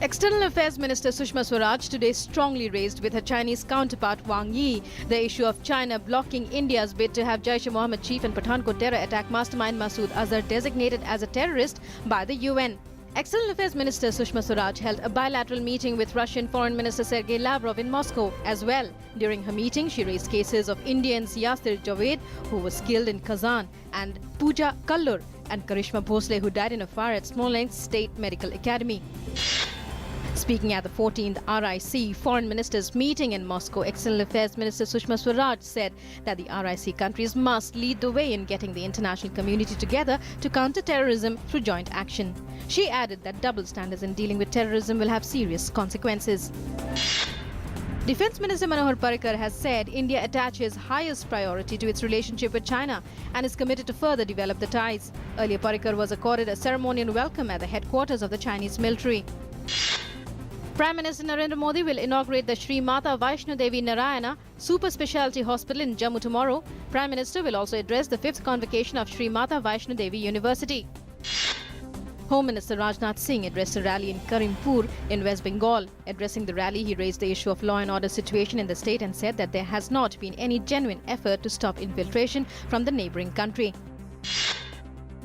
External Affairs Minister Sushma Swaraj today strongly raised with her Chinese counterpart Wang Yi the issue of China blocking India's bid to have Jaish-e-Mohammed chief and Pathankot terror attack mastermind Masood Azhar designated as a terrorist by the UN. External Affairs Minister Sushma Swaraj held a bilateral meeting with Russian Foreign Minister Sergei Lavrov in Moscow as well. During her meeting, she raised cases of Indians Yasir Javed, who was killed in Kazan, and Pooja Kallur and Karishma Bhosle, who died in a fire at Smolensk State Medical Academy. Speaking at the 14th RIC Foreign Ministers meeting in Moscow, External Affairs Minister Sushma Swaraj said that the RIC countries must lead the way in getting the international community together to counter terrorism through joint action. She added that double standards in dealing with terrorism will have serious consequences. Defence Minister Manohar Parrikar has said India attaches highest priority to its relationship with China and is committed to further develop the ties. Earlier, Parrikar was accorded a ceremonial welcome at the headquarters of the Chinese military. Prime Minister Narendra Modi will inaugurate the Shri Mata Vaishno Devi Narayana Super Speciality Hospital in Jammu tomorrow. Prime Minister will also address the 5th convocation of Shri Mata Vaishno Devi University. Home Minister Rajnath Singh addressed a rally in Karimpur in West Bengal. Addressing the rally, he raised the issue of law and order situation in the state and said that there has not been any genuine effort to stop infiltration from the neighbouring country.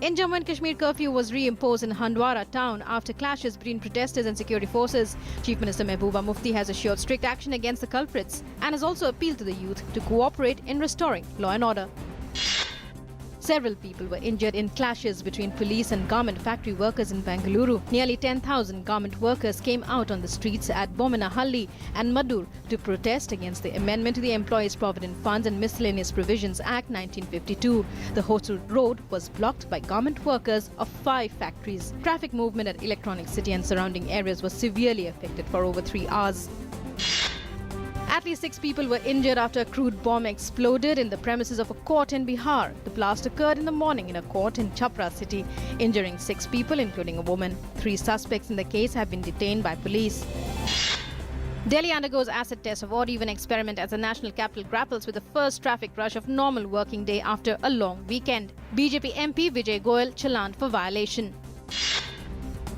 In Jammu and Kashmir, curfew was reimposed in Handwara town after clashes between protesters and security forces. Chief Minister Mehbooba Mufti has assured strict action against the culprits and has also appealed to the youth to cooperate in restoring law and order. Several people were injured in clashes between police and garment factory workers in Bengaluru. Nearly 10,000 garment workers came out on the streets at Bominahalli and Maddur to protest against the amendment to the Employees Provident Funds and Miscellaneous Provisions Act 1952. The Hosur road was blocked by garment workers of 5 factories. Traffic movement at Electronic City and surrounding areas was severely affected for over 3 hours. At least 6 people were injured after a crude bomb exploded in the premises of a court in Bihar. The blast occurred in the morning in a court in Chhapra city, injuring 6 people, including a woman. 3 suspects in the case have been detained by police. Delhi undergoes acid test of odd-even experiment as the national capital grapples with the first traffic rush of normal working day after a long weekend. BJP MP Vijay Goyal challaned for violation.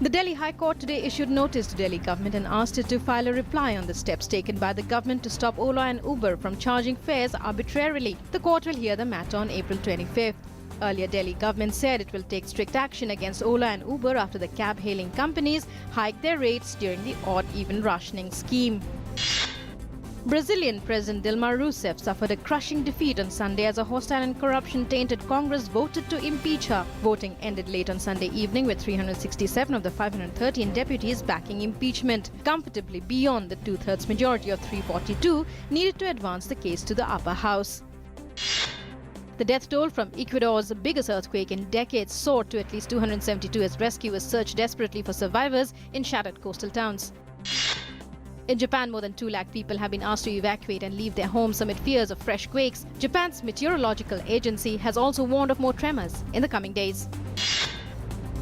The Delhi High Court today issued notice to Delhi government and asked it to file a reply on the steps taken by the government to stop Ola and Uber from charging fares arbitrarily. The court will hear the matter on April 25th. Earlier, Delhi government said it will take strict action against Ola and Uber after the cab-hailing companies hiked their rates during the odd-even rationing scheme. Brazilian President Dilma Rousseff suffered a crushing defeat on Sunday as a hostile and corruption-tainted Congress voted to impeach her. Voting ended late on Sunday evening with 367 of the 513 deputies backing impeachment, comfortably beyond the two-thirds majority of 342 needed to advance the case to the upper house. The death toll from Ecuador's biggest earthquake in decades soared to at least 272 as rescuers searched desperately for survivors in shattered coastal towns. In Japan, more than 2 lakh people have been asked to evacuate and leave their homes amid fears of fresh quakes. Japan's meteorological agency has also warned of more tremors in the coming days.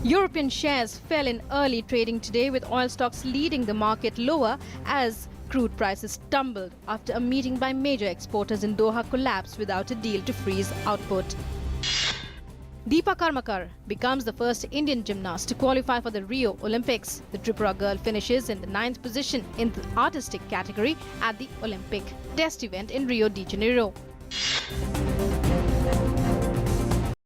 European shares fell in early trading today, with oil stocks leading the market lower as crude prices tumbled after a meeting by major exporters in Doha collapsed without a deal to freeze output. Deepa Karmakar becomes the first Indian gymnast to qualify for the Rio Olympics. The Tripura girl finishes in the 9th position in the artistic category at the Olympic test event in Rio de Janeiro.